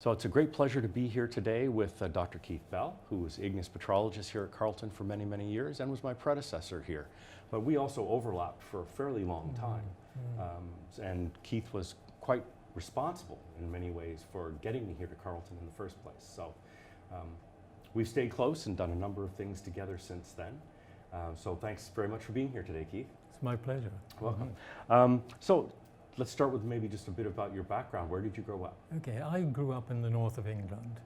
So it's a great pleasure to be here today with Dr. Keith Bell, who was Igneous Petrologist here at Carleton for many, many years and was my predecessor here. But we also overlapped for a fairly long time. And Keith was quite responsible in many ways for getting me here to Carleton in the first place. So we've stayed close and done a number of things together since then. So thanks very much for being here today, Keith. It's my pleasure. Welcome. So let's start with maybe just a bit about your background. Where did you grow up? Okay, I grew up in the north of England,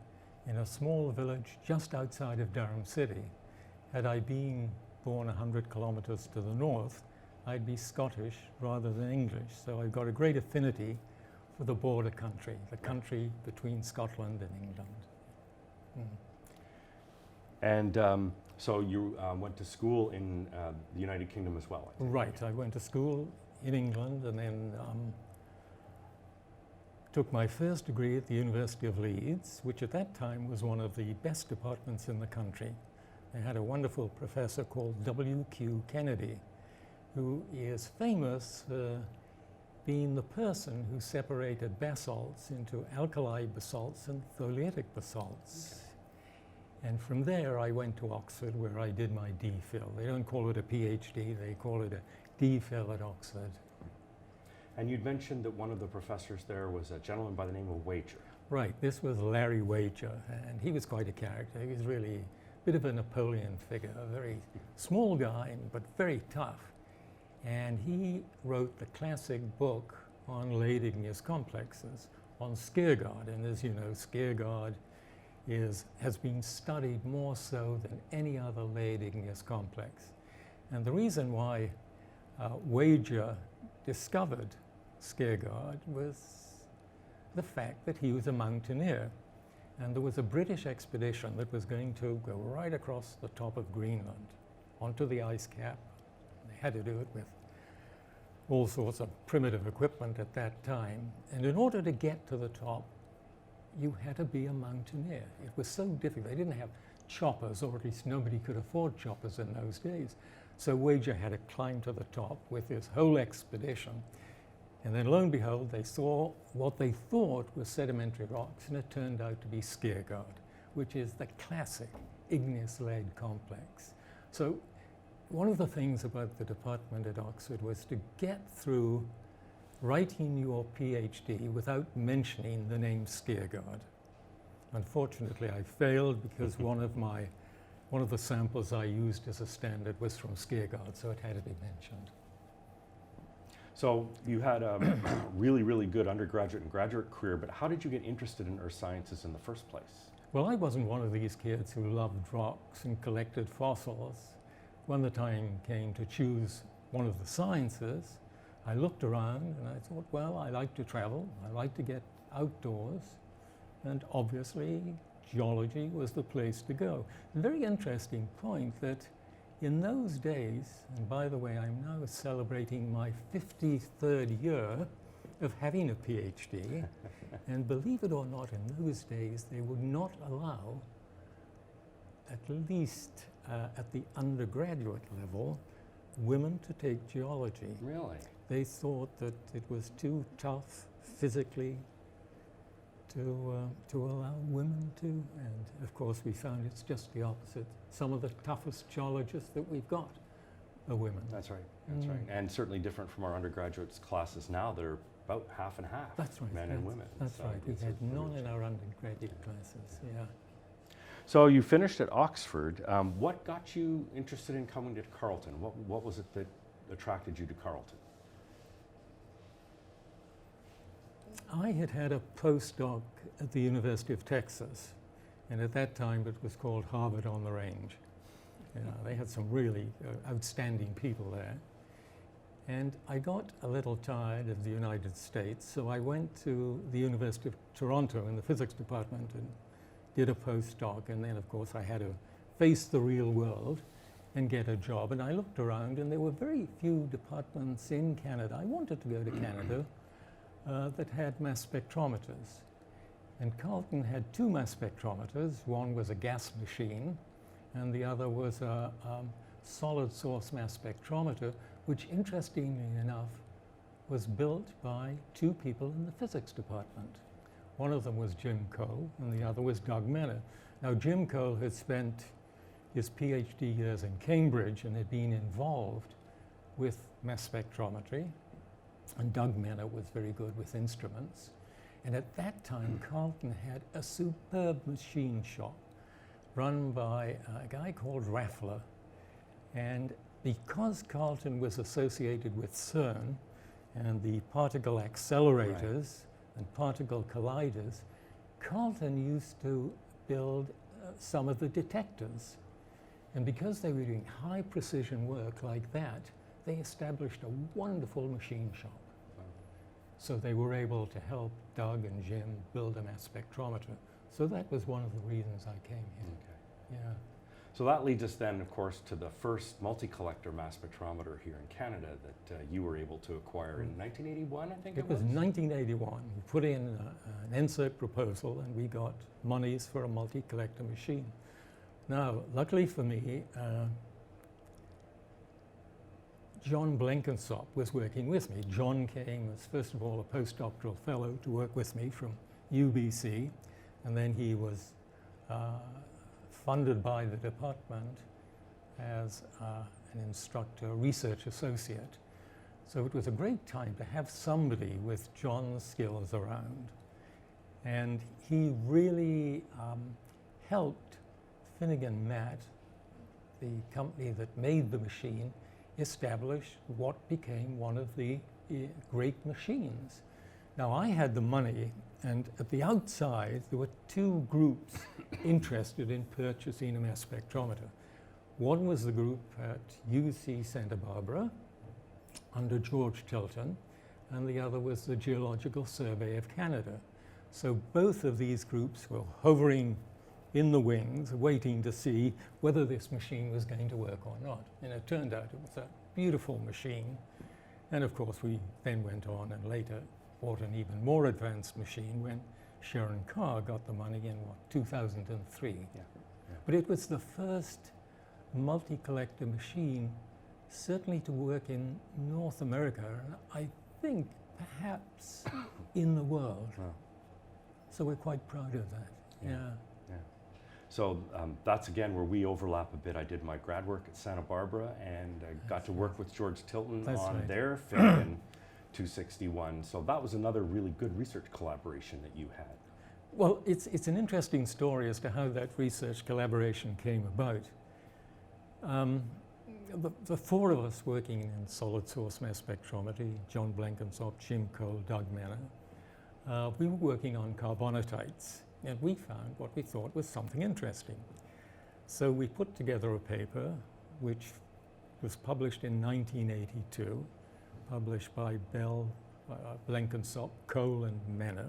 in a small village just outside of Durham City. Had I been born 100 kilometers to the north, I'd be Scottish rather than English. So I've got a great affinity for the border country, the country between Scotland and England. And so you went to school in the United Kingdom as well, I think. Right, I went to school in England and then took my first degree at the University of Leeds, which at that time was one of the best departments in the country. They had a wonderful professor called W.Q. Kennedy, who is famous for being the person who separated basalts into alkali basalts and tholeiitic basalts. Okay. And from there I went to Oxford, where I did my DPhil. They don't call it a PhD, they call it a DPhil at Oxford. And you'd mentioned that one of the professors there was a gentleman by the name of Wager. Right, this was Larry Wager, and he was quite a character. He was really a bit of a Napoleon figure, a very small guy, but very tough. And he wrote the classic book on lead igneous complexes, on Skaergaard. And as you know, Skaergaard has been studied more so than any other lead igneous complex. And the reason why Wager discovered Skaergaard was the fact that he was a mountaineer, and there was a British expedition that was going to go right across the top of Greenland onto the ice cap. They had to do it with all sorts of primitive equipment at that time, and in order to get to the top you had to be a mountaineer. It was so difficult. They didn't have choppers, or at least nobody could afford choppers in those days. So Wager had to climb to the top with this whole expedition. And then lo and behold, they saw what they thought was sedimentary rocks, and it turned out to be Skaergaard, which is the classic igneous lead complex. So one of the things about the department at Oxford was to get through writing your PhD without mentioning the name Skaergaard. Unfortunately, I failed because one of the samples I used as a standard was from Skaergaard, so it had to be mentioned. So you had a really, really good undergraduate and graduate career, but how did you get interested in earth sciences in the first place? Well, I wasn't one of these kids who loved rocks and collected fossils. When the time came to choose one of the sciences, I looked around and I thought, well, I like to travel, I like to get outdoors, and obviously geology was the place to go. A very interesting point that in those days, and by the way, I'm now celebrating my 53rd year of having a PhD, and believe it or not, in those days they would not allow, at least at the undergraduate level, women to take geology. Really? They thought that it was too tough physically to allow women to, and of course we found it's just the opposite. Some of the toughest geologists that we've got are women. That's right, that's right. And certainly different from our undergraduate classes now. They're about half and half, that's right, men and women. That's right, we had none in our undergraduate classes, yeah. So you finished at Oxford. What got you interested in coming to Carleton? What was it that attracted you to Carleton? I had had a postdoc at the University of Texas, and at that time it was called Harvard on the Range. You know, they had some really outstanding people there. And I got a little tired of the United States, so I went to the University of Toronto in the physics department and did a postdoc, and then of course I had to face the real world and get a job. And I looked around and there were very few departments in Canada. I wanted to go to Canada that had mass spectrometers. And Carleton had two mass spectrometers. One was a gas machine and the other was a solid source mass spectrometer, which interestingly enough was built by two people in the physics department. One of them was Jim Cole, and the other was Doug Menner. Now, Jim Cole had spent his PhD years in Cambridge and had been involved with mass spectrometry, and Doug Menner was very good with instruments. And at that time, Carleton had a superb machine shop run by a guy called Raffler. And because Carleton was associated with CERN and the particle accelerators and particle colliders, Carleton used to build some of the detectors. And because they were doing high precision work like that, they established a wonderful machine shop. So they were able to help Doug and Jim build a mass spectrometer. So that was one of the reasons I came here. Okay. Yeah. So that leads us then, of course, to the first multi-collector mass spectrometer here in Canada that you were able to acquire in 1981, I think it was? It was 1981. We put in an NSERC proposal and we got monies for a multi-collector machine. Now, luckily for me, John Blenkinsop was working with me. John came as, first of all, a postdoctoral fellow to work with me from UBC, and then he was funded by the department as an instructor, research associate. So it was a great time to have somebody with John's skills around. And he really helped Finnegan Matt, the company that made the machine, establish what became one of the great machines. Now, I had the money, and at the outside, there were two groups interested in purchasing a mass spectrometer. One was the group at UC Santa Barbara under George Tilton, and the other was the Geological Survey of Canada. So both of these groups were hovering in the wings, waiting to see whether this machine was going to work or not. And it turned out it was a beautiful machine. And of course, we then went on and later bought an even more advanced machine when Sharon Carr got the money in, 2003. Yeah. But it was the first multi-collector machine, certainly to work in North America, and I think perhaps in the world. Wow. So we're quite proud of that. Yeah. So that's again where we overlap a bit. I did my grad work at Santa Barbara and got to work with George Tilton on their Finnegan 261. So that was another really good research collaboration that you had. Well, it's an interesting story as to how that research collaboration came about. The four of us working in solid source mass spectrometry, John Blenkinsop, Jim Cole, Doug Menner, we were working on carbonatites. And we found what we thought was something interesting. So we put together a paper which was published in 1982, published by Bell, Blenkinsop, Cole, and Menner.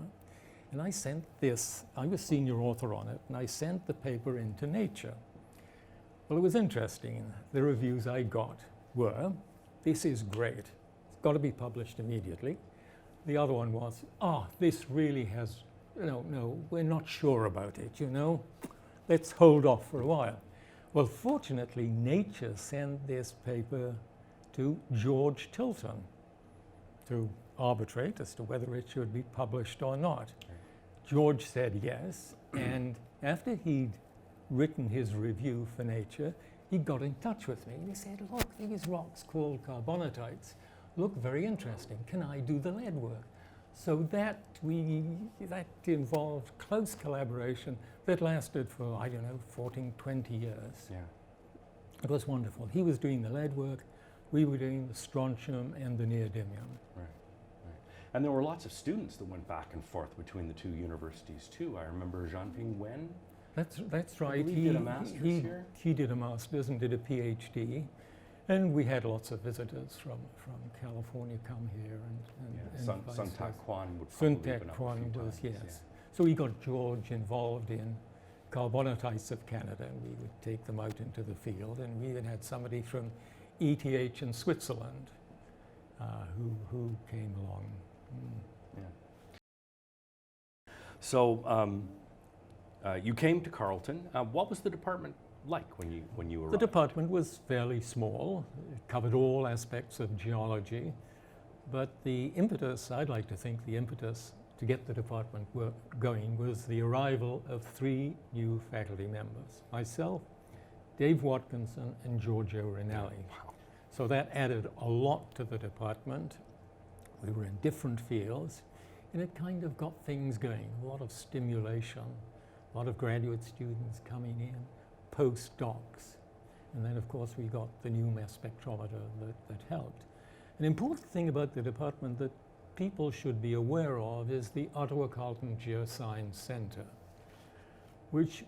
And I sent this, I was senior author on it, and I sent the paper into Nature. Well, it was interesting. The reviews I got were, this is great, it's got to be published immediately. The other one was, this really has, no, we're not sure about it, let's hold off for a while. Well, fortunately, Nature sent this paper to George Tilton to arbitrate as to whether it should be published or not. George said yes, and after he'd written his review for Nature, he got in touch with me and he said, look, these rocks called carbonatites look very interesting. Can I do the lead work? So that involved close collaboration that lasted for, 14, 20 years. Yeah. It was wonderful. He was doing the lead work, we were doing the strontium and the neodymium. Right. And there were lots of students that went back and forth between the two universities too. I remember Jean-Ping Wen. That's right. He did a master's here? He did a master's and did a PhD. And we had lots of visitors from California come here. Sun Tak Kwan would probably Sun Tak have been up a Kwan few was, times, yes. yeah. So we got George involved in carbonatites of Canada, and we would take them out into the field. And we even had somebody from ETH in Switzerland who came along. Yeah. So you came to Carleton. What was the department like when you arrived? The department was fairly small. It covered all aspects of geology. But the impetus, I'd like to think the impetus to get the department going was the arrival of 3 new faculty members: myself, Dave Watkinson, and Giorgio Rinaldi. Wow. So that added a lot to the department. We were in different fields, and it kind of got things going. A lot of stimulation, a lot of graduate students coming in, postdocs, and then of course we got the new mass spectrometer that helped. An important thing about the department that people should be aware of is the Ottawa Carleton Geoscience Center, which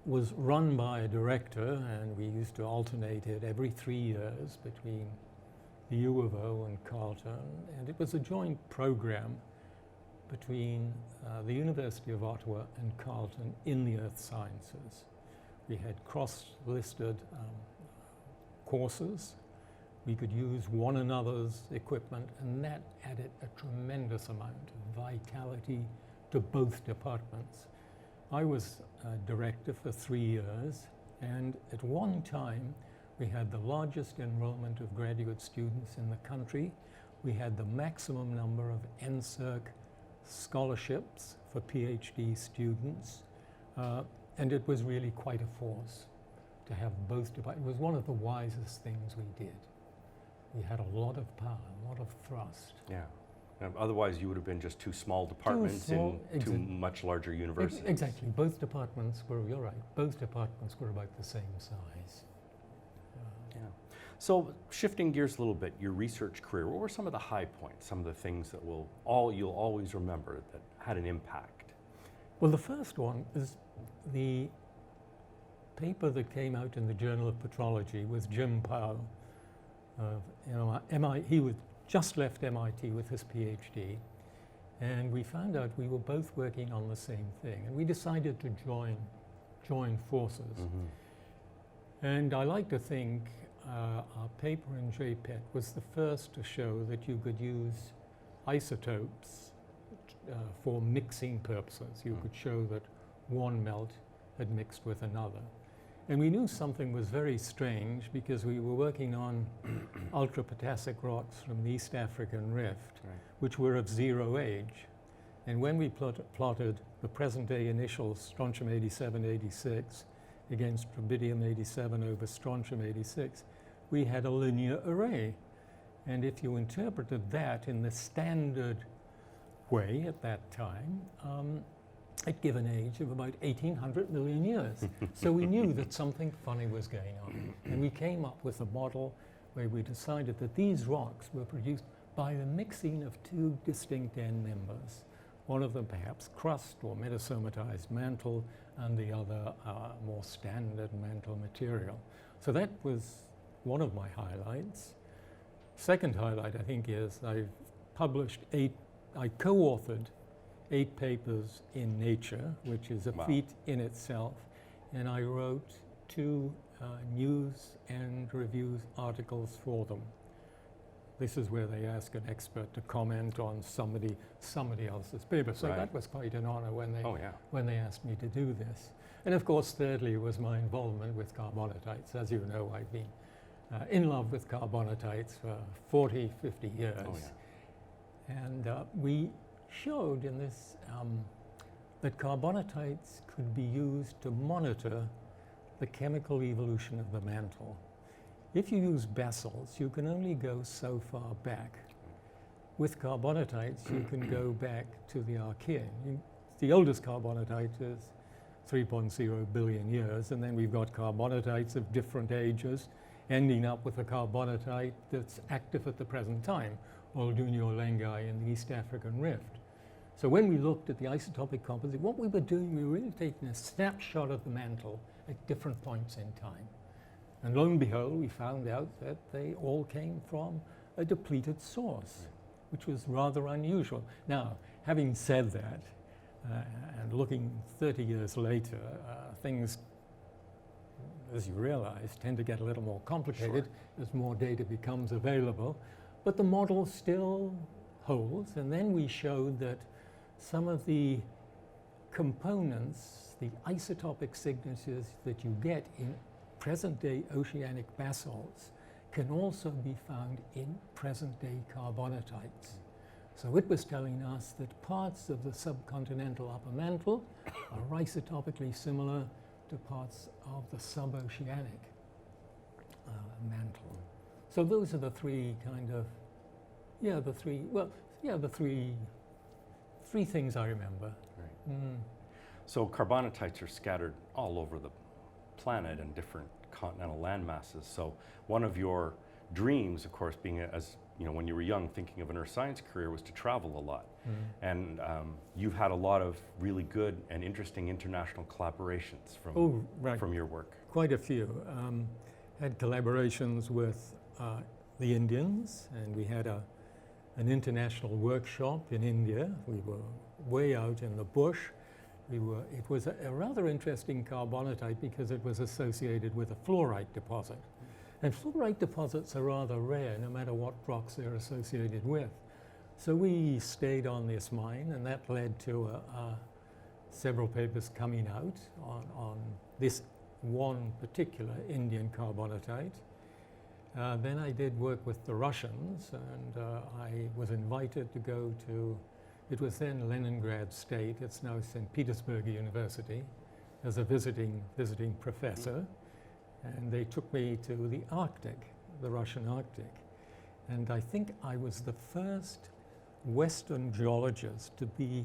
was run by a director, and we used to alternate it every 3 years between the U of O and Carleton, and it was a joint program between the University of Ottawa and Carleton in the earth sciences. We had cross-listed courses. We could use one another's equipment, and that added a tremendous amount of vitality to both departments. I was director for 3 years, and at one time we had the largest enrollment of graduate students in the country. We had the maximum number of NSERC scholarships for PhD students, and it was really quite a force to have both departments. It was one of the wisest things we did. We had a lot of power, a lot of thrust. Yeah. Otherwise, you would have been just 2 small departments in 2 much larger universities. Exactly. Both departments were, you're right, both departments were about the same size. Yeah. So shifting gears a little bit, your research career, what were some of the high points, some of the things that you'll always remember that had an impact? Well, the first one is the paper that came out in the Journal of Petrology with Jim Powell. He was just left MIT with his PhD, and we found out we were both working on the same thing, and we decided to join forces. Mm-hmm. And I like to think our paper in JPET was the first to show that you could use isotopes for mixing purposes. You could show that one melt had mixed with another. And we knew something was very strange because we were working on ultrapotassic rocks from the East African Rift, Right. which were of 0 age. And when we plotted the present-day initials, strontium 8786, against rubidium 87 over strontium 86, we had a linear array. And if you interpreted that in the standard way at that time, it gave an age of about 1,800 million years. So we knew that something funny was going on. And we came up with a model where we decided that these rocks were produced by the mixing of 2 distinct end members. One of them perhaps crust or metasomatized mantle, and the other more standard mantle material. So that was one of my highlights. Second highlight, I think, is I co-authored 8 papers in Nature, which is a Wow. feat in itself, and I wrote 2 news and reviews articles for them. This is where they ask an expert to comment on somebody else's paper. So Right. that was quite an honor when Oh, yeah. they asked me to do this. And of course, thirdly, was my involvement with carbonatites. As you know, I've been in love with carbonatites for 40, 50 years. Oh, yeah. And we showed in this that carbonatites could be used to monitor the chemical evolution of the mantle. If you use basalts, you can only go so far back. With carbonatites, you can go back to the Archean. The oldest carbonatite is 3.0 billion years, and then we've got carbonatites of different ages, ending up with a carbonatite that's active at the present time, Oldunio-Lengai in the East African Rift. So when we looked at the isotopic composite, what we were doing, we were really taking a snapshot of the mantle at different points in time. And lo and behold, we found out that they all came from a depleted source, which was rather unusual. Now, having said that, and looking 30 years later, things, as you realize, tend to get a little more complicated as more data becomes available. But the model still holds, and then we showed that some of the components, the isotopic signatures that you get in present-day oceanic basalts, can also be found in present-day carbonatites. So it was telling us that parts of the subcontinental upper mantle are isotopically similar to parts of the suboceanic mantle. So those are the three kind of, three things I remember. Right. So carbonatites are scattered all over the planet in different continental land masses. So one of your dreams, of course, being as you know, when you were young, thinking of an earth science career, was to travel a lot. And you've had a lot of really good and interesting international collaborations from your work. Quite a few. Had collaborations with the Indians, and we had an international workshop in India. We were way out in the bush. It was a rather interesting carbonatite because it was associated with a fluorite deposit. And fluorite deposits are rather rare, no matter what rocks they're associated with. So we stayed on this mine, and that led to several papers coming out on this one particular Indian carbonatite. Then I did work with the Russians, and I was invited to go to, it was then Leningrad State, it's now St. Petersburg University, as a visiting professor. And they took me to the Arctic, the Russian Arctic. And I think I was the first Western geologist to be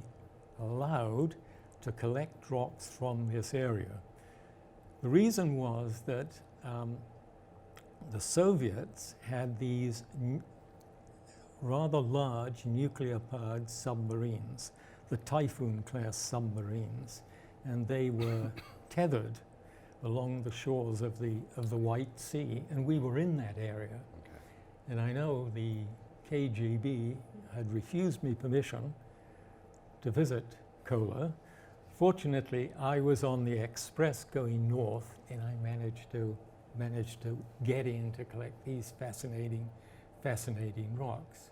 allowed to collect rocks from this area. The reason was that the Soviets had these rather large nuclear-powered submarines, the Typhoon-class submarines, and they were tethered along the shores of the White Sea, and we were in that area. Okay. And I know the KGB had refused me permission to visit Kola. Fortunately, I was on the express going north, and I managed to get in to collect these fascinating rocks.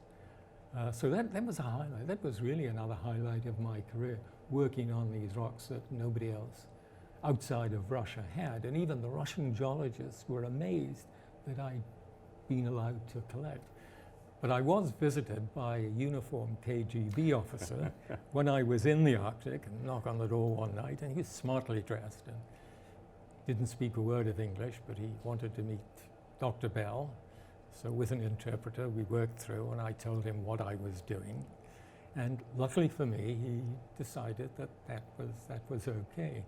So that was a highlight. That was really another highlight of my career, working on these rocks that nobody else outside of Russia had. And even the Russian geologists were amazed that I'd been allowed to collect. But I was visited by a uniformed KGB officer when I was in the Arctic, and knocked on the door one night, and he was smartly dressed and didn't speak a word of English, but he wanted to meet Dr. Bell. So with an interpreter, we worked through, and I told him what I was doing. And luckily for me, he decided that was okay.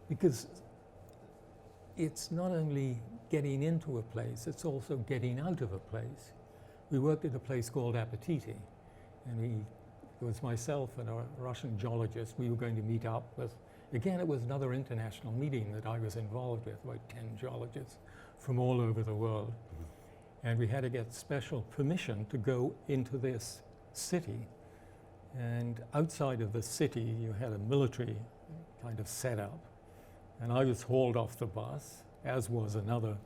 Because it's not only getting into a place, it's also getting out of a place. We worked at a place called Apatiti, and it was myself and a Russian geologist. We were going to meet up with, again, it was another international meeting that I was involved with, about 10 geologists from all over the world. And we had to get special permission to go into this city. And outside of the city, you had a military kind of setup. And I was hauled off the bus, as was another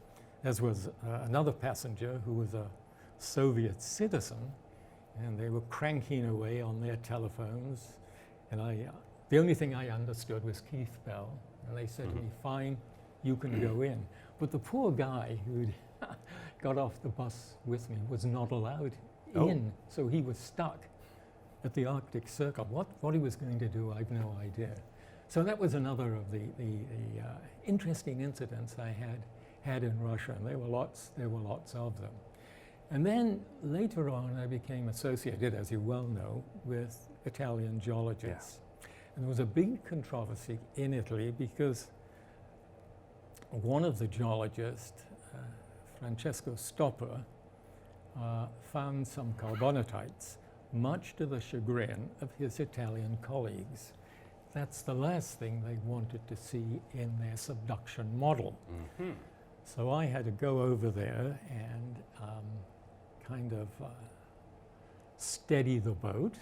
passenger who was a Soviet citizen, and they were cranking away on their telephones. And the only thing I understood was Keith Bell, and they said to me, "Fine, you can go in." But the poor guy who'd got off the bus with me was not allowed in, so he was stuck at the Arctic Circle. What he was going to do, I've no idea. So that was another of the interesting incidents I had in Russia, and there were lots of them. And then later on, I became associated, as you well know, with Italian geologists. Yeah. And there was a big controversy in Italy because one of the geologists, Francesco Stopper, found some carbonatites, much to the chagrin of his Italian colleagues. That's the last thing they wanted to see in their subduction model. Mm-hmm. So I had to go over there and kind of steady the boat.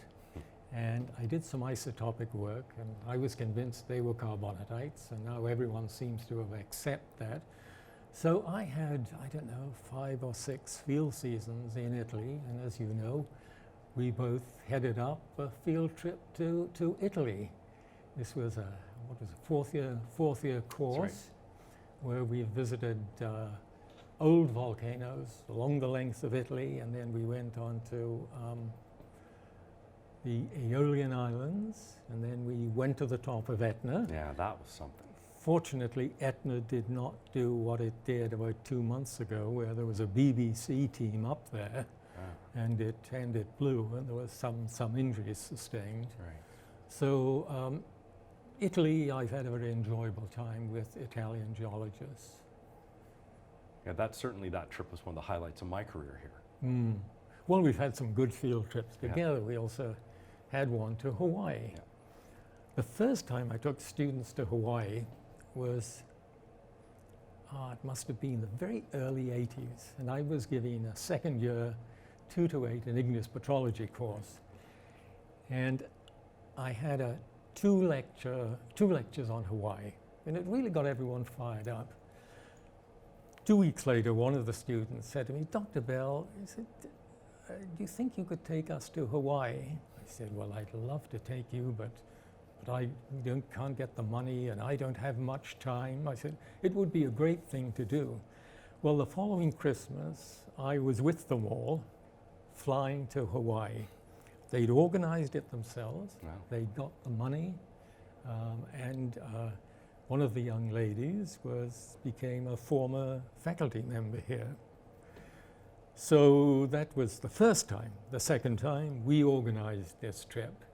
And I did some isotopic work, and I was convinced they were carbonatites, and now everyone seems to have accepted that. So I had, 5 or 6 field seasons in Italy, and as you know, we both headed up a field trip to Italy. This was a fourth year course, where we visited old volcanoes along the length of Italy, and then we went on to the Aeolian Islands, and then we went to the top of Etna. Yeah, that was something. Fortunately, Etna did not do what it did about 2 months ago, where there was a BBC team up there, and it blew, and there was some injuries sustained. Right. So Italy, I've had a very enjoyable time with Italian geologists. Yeah, that trip was one of the highlights of my career here. Mm. Well, we've had some good field trips Yeah. together. We also had one to Hawaii. Yeah. The first time I took students to Hawaii was, it must have been the very early 80s, and I was giving a second year 2 to 8 an igneous petrology course. And I had two lectures on Hawaii, and it really got everyone fired up. 2 weeks later, one of the students said to me, "Dr. Bell," he said, "do you think you could take us to Hawaii?" I said, "Well, I'd love to take you, but I can't get the money, and I don't have much time." I said, "It would be a great thing to do." Well, the following Christmas, I was with them all, flying to Hawaii. They'd organized it themselves. Wow. They'd got the money, and one of the young ladies became a former faculty member here. So that was the first time. The second time, we organized this trip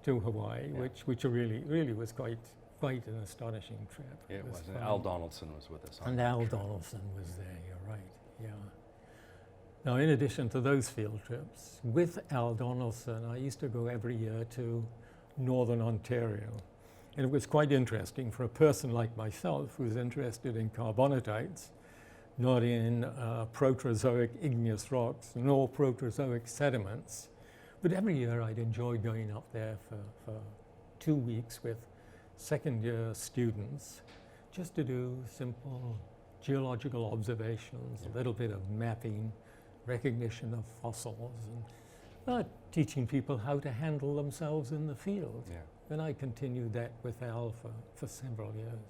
to Hawaii, Yeah. which really was quite an astonishing trip. It was. And fun. Al Donaldson was with us. And Al Donaldson was there, you're right, yeah. Now, in addition to those field trips, with Al Donaldson, I used to go every year to Northern Ontario. And it was quite interesting for a person like myself who's interested in carbonatites, not in Proterozoic igneous rocks, nor Proterozoic sediments. But every year I'd enjoy going up there for 2 weeks with second-year students just to do simple geological observations, a little bit of mapping, recognition of fossils, and teaching people how to handle themselves in the field. Yeah. And I continued that with Al for several years.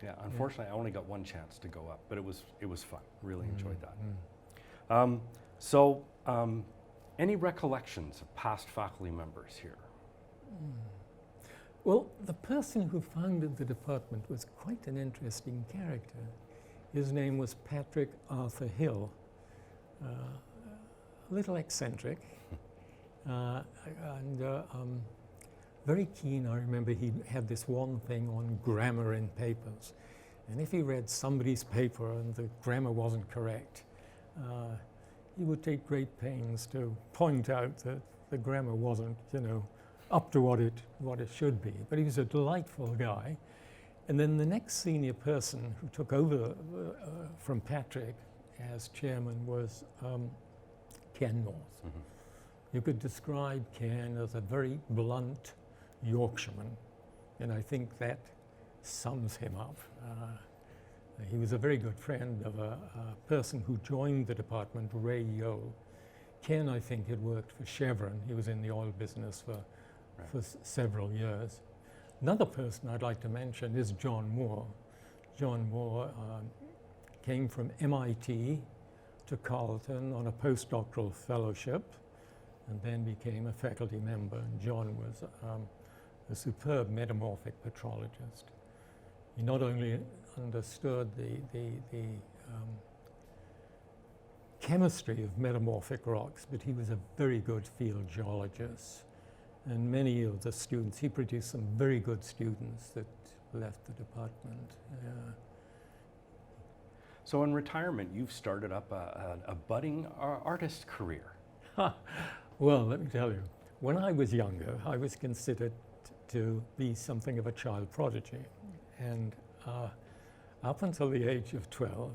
Yeah. Unfortunately, I only got one chance to go up, but it was fun. Really enjoyed that. Any recollections of past faculty members here? Well, the person who founded the department was quite an interesting character. His name was Patrick Arthur Hill, a little eccentric, and very keen. I remember he had this one thing on grammar in papers, and if he read somebody's paper and the grammar wasn't correct, he would take great pains to point out that the grammar wasn't, up to what it should be. But he was a delightful guy. And then the next senior person who took over from Patrick as chairman was Ken North. Mm-hmm. You could describe Ken as a very blunt Yorkshireman, and I think that sums him up. He was a very good friend of a person who joined the department, Ray Yo. Ken, I think, had worked for Chevron. He was in the oil business for several years. Another person I'd like to mention is John Moore. John Moore came from MIT to Carleton on a postdoctoral fellowship and then became a faculty member. And John was a superb metamorphic petrologist. He not only understood the chemistry of metamorphic rocks, but he was a very good field geologist. And many of the students, he produced some very good students that left the department. So in retirement, you've started up a budding artist career. Well, let me tell you, when I was younger, I was considered to be something of a child prodigy. And up until the age of 12,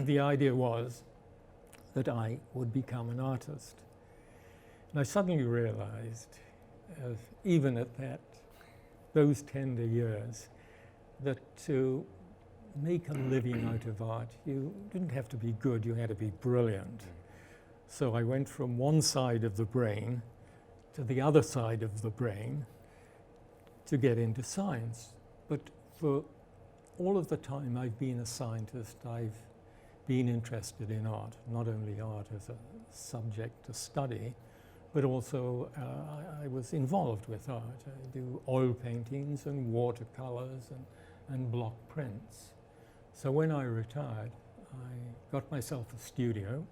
the idea was that I would become an artist. And I suddenly realized, even at those tender years, that to make a living out of art, you didn't have to be good, you had to be brilliant. So I went from one side of the brain to the other side of the brain to get into science. But for all of the time I've been a scientist, I've been interested in art, not only art as a subject to study, but also I was involved with art. I do oil paintings and watercolors and block prints. So when I retired, I got myself a studio,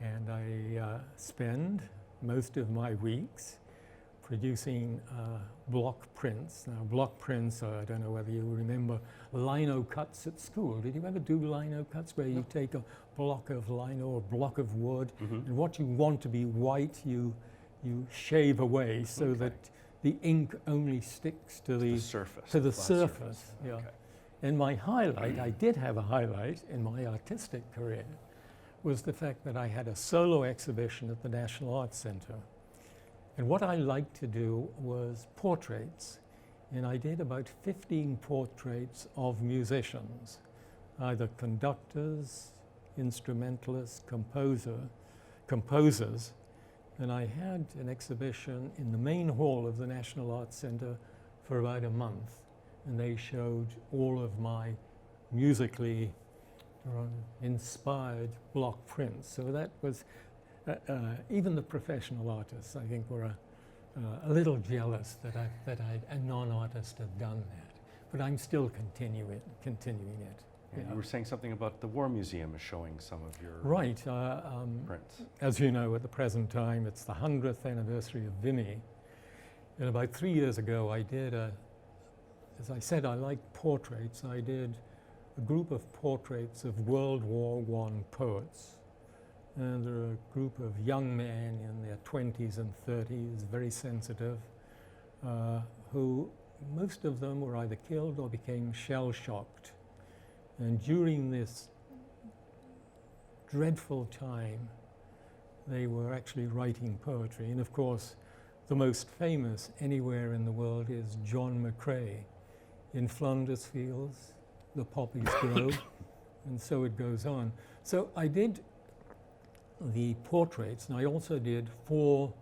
and I spend most of my weeks producing block prints. Now, block prints, I don't know whether you remember lino cuts at school. Did you ever do lino cuts where you take a block of lino or a block of wood, and what you want to be white, you shave away so that the ink only sticks to the surface. To the surface. Yeah. Okay. And my highlight, I did have a highlight in my artistic career, was the fact that I had a solo exhibition at the National Arts Centre. And what I liked to do was portraits. And I did about 15 portraits of musicians, either conductors, instrumentalists, composers. And I had an exhibition in the main hall of the National Arts Centre for about a month. And they showed all of my musically inspired block prints. So that was, even the professional artists, I think, were a little jealous that a non-artist had done that. But I'm still continuing it. And you were saying something about the War Museum is showing some of your Right. prints. As you know, at the present time, it's the 100th anniversary of Vimy. And about 3 years ago, I did as I said, I like portraits. I did a group of portraits of World War I poets. And they're a group of young men in their 20s and 30s, very sensitive, who most of them were either killed or became shell-shocked. And during this dreadful time, they were actually writing poetry. And of course, the most famous anywhere in the world is John McCrae. In Flanders Fields, the poppies grow, and so it goes on. So I did the portraits, and I also did 4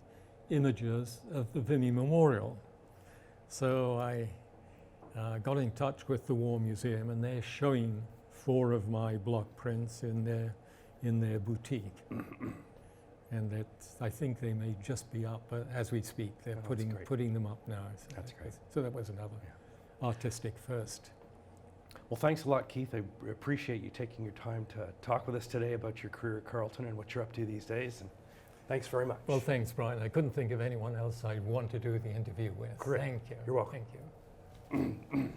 images of the Vimy Memorial. So I got in touch with the War Museum, and they're showing 4 of my block prints in their boutique. And I think they may just be up as we speak. They're putting them up now. So That's great. So that was another artistic first. Well, thanks a lot, Keith. I appreciate you taking your time to talk with us today about your career at Carleton and what you're up to these days. And thanks very much. Well, thanks, Brian. I couldn't think of anyone else I'd want to do the interview with. Great. Thank you. You're welcome. Thank you.